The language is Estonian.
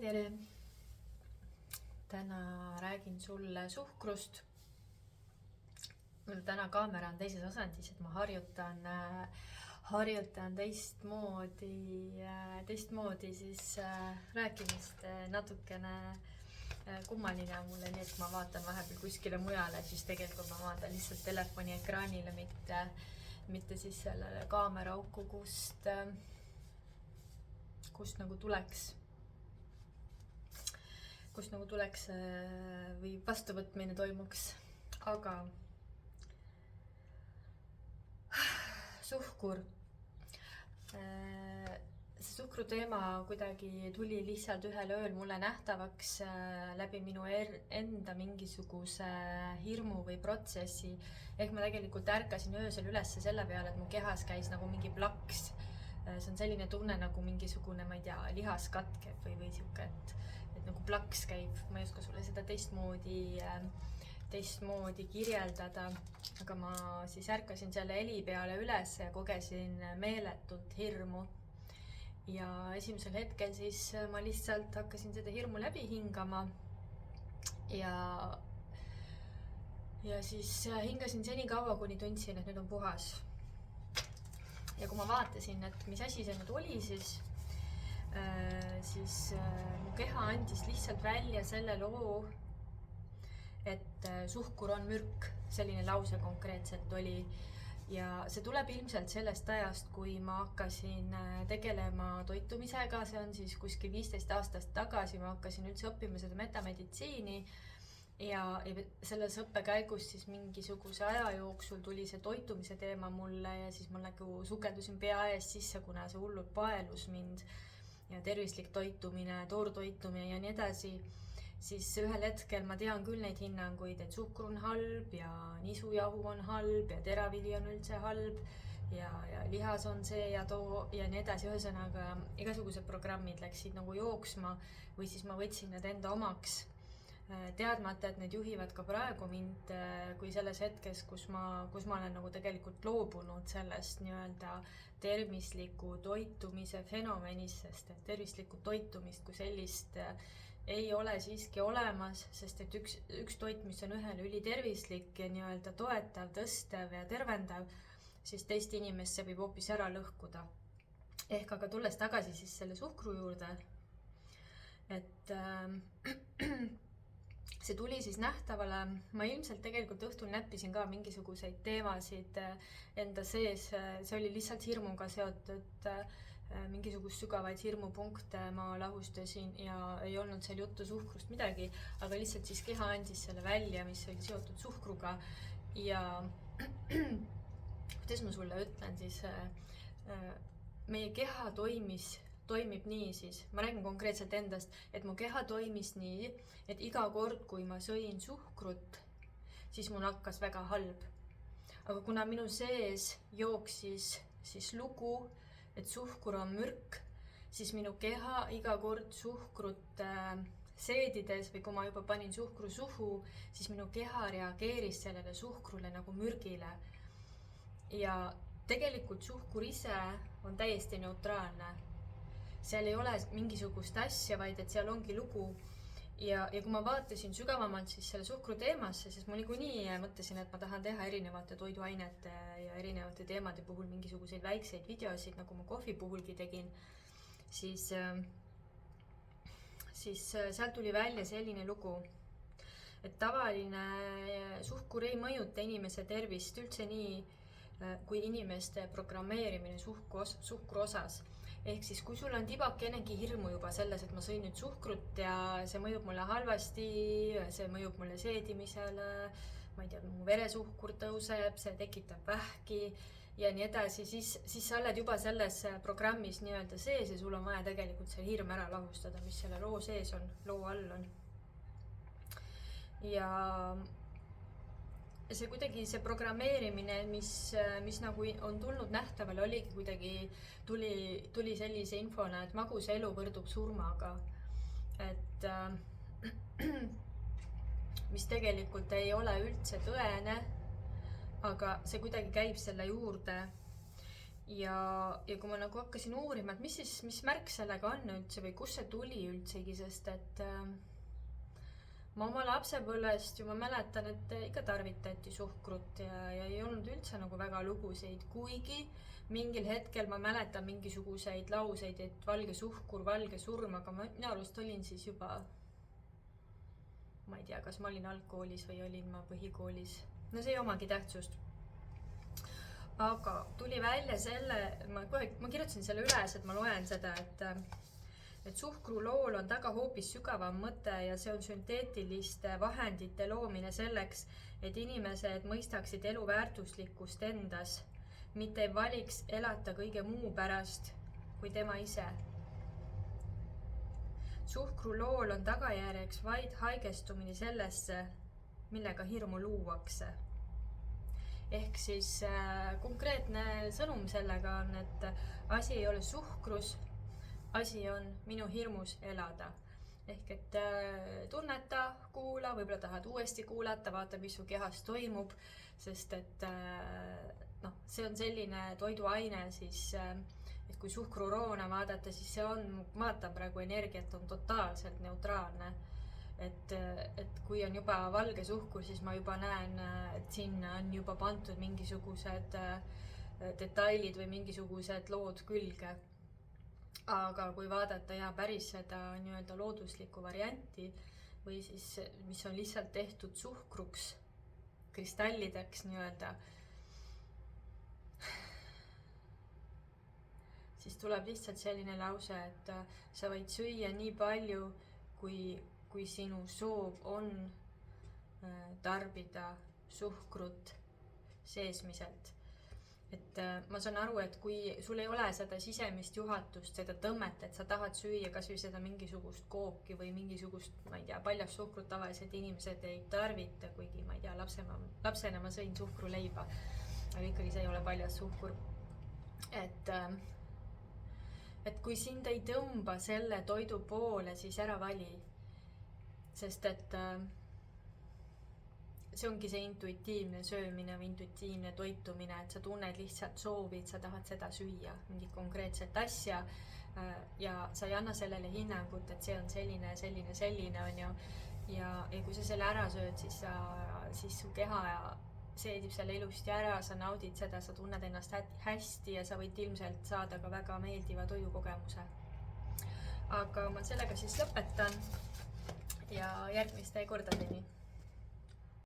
tere! Täna räägin sulle suhkrust. Mul täna kaamera on teises asendis, et ma harjutan teistmoodi siis rääkimist. Natukene kummaline on mulle, nii et ma vaatan vahepeal kuskile mujale, siis tegelikult ma vaatan lihtsalt telefoni ekraanile, mitte siis sellele kaamera auku, kust nagu tuleks või vastuvõtmine toimuks. Aga suhkur. See suhkru teema kuidagi tuli lihtsalt ühel ööl mulle nähtavaks läbi minu enda mingisuguse hirmu või protsessi. Ehk ma tegelikult ärkasin öösel üles selle peale, et mu kehas käis nagu mingi plaks. See on selline tunne nagu mingisugune, ma ei tea, lihas katkeb või siuke, et nagu plaks käib. Ma ei oska sulle seda teistmoodi kirjeldada, aga ma siis ärkasin selle heli peale üles ja kogesin meeletut hirmu. Ja esimesel hetkel siis ma lihtsalt hakkasin seda hirmu läbi hingama ja siis hingasin senikaua, kuni tundsin, et nüüd on puhas. Ja kui ma vaatasin, et mis asi see nüüd oli, siis mu keha andis lihtsalt välja selle loo, et suhkur on mürk, selline lause konkreetselt oli. Ja see tuleb ilmselt sellest ajast, kui ma hakkasin tegelema toitumisega, see on siis kuskil 15 aastast tagasi, ma hakkasin üldse õppima seda metameditsiini. Ja selles õppekäigus siis mingisuguse aja jooksul tuli see toitumise teema mulle ja siis ma nagu sukeldusin pea ees sisse, kuna see hullult paelus mind ja tervislik toitumine, toortoitumine ja nii edasi. Siis ühel hetkel ma tean küll neid hinnanguid, et suhkur on halb ja nisujahu on halb ja teravili on üldse halb ja lihas on see ja too ja nii edasi. Ühesõnaga igasugused programmid läksid nagu jooksma või siis ma võtsin need enda omaks. Teadmata, et need juhivad ka praegu mind kui selles hetkes, kus ma olen nagu tegelikult loobunud sellest nii-öelda tervisliku toitumise fenomenist, sest et tervislikku toitumist kui sellist ei ole siiski olemas, sest et üks toit, mis on ühele ülitervislik ja nii-öelda toetav, tõstev ja tervendav, siis teist inimest see võib hoopis ära lõhkuda. Ehk aga tulles tagasi siis selle suhkru juurde, et see tuli siis nähtavale, ma ilmselt tegelikult õhtul näppisin ka mingisuguseid teemasid enda sees, see oli lihtsalt hirmuga seotud, mingisugust sügavaid hirmupunkte ma lahustasin ja ei olnud seal juttu suhkrust midagi, aga lihtsalt siis keha andis selle välja, mis oli seotud suhkruga ja kuidas ma sulle ütlen, siis meie keha toimib nii siis, ma räägin konkreetselt endast, et mu keha toimis nii, et iga kord, kui ma sõin suhkrut, siis mul hakkas väga halb. Aga kuna minu sees jooksis siis lugu, et suhkur on mürk, siis minu keha iga kord suhkrut seedides või kui ma juba panin suhkru suhu, siis minu keha reageeris sellele suhkrule nagu mürgile. Ja tegelikult suhkur ise on täiesti neutraalne. Seal ei ole mingisugust asja, vaid et seal ongi lugu. Ja kui ma vaatasin sügavamalt siis selle suhkru teemasse, siis ma niikuinii mõtlesin, et ma tahan teha erinevate toiduainete ja erinevate teemade puhul mingisuguseid väikseid videosid, nagu ma kohvi puhulgi tegin. Siis seal tuli välja selline lugu, et tavaline suhkur ei mõjuta inimese tervist üldse nii, kui inimeste programmeerimine suhkru osas. Ehk siis, kui sul on tibakenegi hirmu juba selles, et ma sõin nüüd suhkrut ja see mõjub mulle halvasti, see mõjub mulle seedimisele, ma ei tea, mu veresuhkur tõuseb, see tekitab vähki ja nii edasi, siis sa oled juba selles programmis nii-öelda sees ja sul on vaja tegelikult see hirm ära lahustada, mis selle loo sees on, loo all on. Ja see kuidagi see programmeerimine, mis nagu on tulnud nähtavale, oligi kuidagi tuli sellise infona, et magus elu võrdub surmaga. Et mis tegelikult ei ole üldse tõene, aga see kuidagi käib selle juurde. ja kui ma nagu hakkasin uurima, et mis märk sellega on üldse või kust see tuli üldsegi, sest et ma oma lapsepõlvest ju ma mäletan, et ikka tarvitati suhkrut ja ei olnud üldse nagu väga lugusid, kuigi mingil hetkel ma mäletan mingisuguseid lauseid, et valge suhkur, valge surm, aga ma minu arust olin siis juba, ma ei tea, kas ma olin algkoolis või olin ma põhikoolis, no see ei omagi tähtsust. Aga tuli välja selle, ma kirjutasin selle üles, et ma loen seda, et suhkrulool on taga hoopis sügavam mõte ja see on sünteetiliste vahendite loomine selleks, et inimesed mõistaksid elu väärtuslikkust endas, mitte ei valiks elata kõige muu pärast kui tema ise. Suhkrulool on tagajärjeks vaid haigestumine sellesse, millega hirmu luuakse. Ehk siis konkreetne sõnum sellega on, et asi ei ole suhkrus, asi on minu hirmus elada. Ehk et tunneta, kuula, võib-olla tahad uuesti kuulata, vaata, mis su kehas toimub, sest et see on selline toiduaine siis, et kui suhkruroona vaadata, siis see on, ma vaatan praegu energiat, on totaalselt neutraalne. Et kui on juba valge suhkur, siis ma juba näen, et sinna on juba pandud mingisugused detailid või mingisugused lood külge. Aga kui vaadata päris seda nii-öelda looduslikku varianti või siis, mis on lihtsalt tehtud suhkruks, kristallideks nii-öelda, siis tuleb lihtsalt selline lause, et sa võid süüa nii palju, kui sinu soov on tarbida suhkrut seesmiselt. Et ma saan aru, et kui sul ei ole seda sisemist juhatust, seda tõmmet, et sa tahad süüa kas või seda mingisugust kooki või mingisugust, ma ei tea, paljast suhkrut tavalised inimesed ei tarvita, kuigi ma ei tea, lapsena ma sõin suhkruleiba, aga ikkagi see ei ole paljast suhkur. Et kui sind ei tõmba selle toidu poole, siis ära vali, sest et see ongi see intuitiivne söömine või intuitiivne toitumine, et sa tunned lihtsalt soovi, et sa tahad seda süüa, mingit konkreetset asja ja sa ei anna sellele hinnangut, et see on selline on ju. Ja kui sa selle ära sööd, siis su keha seedib selle ilusti ära, sa naudid seda, sa tunned ennast hästi ja sa võid ilmselt saada ka väga meeldiva toidukogemuse. Aga ma sellega siis lõpetan ja järgmiste kordadeni.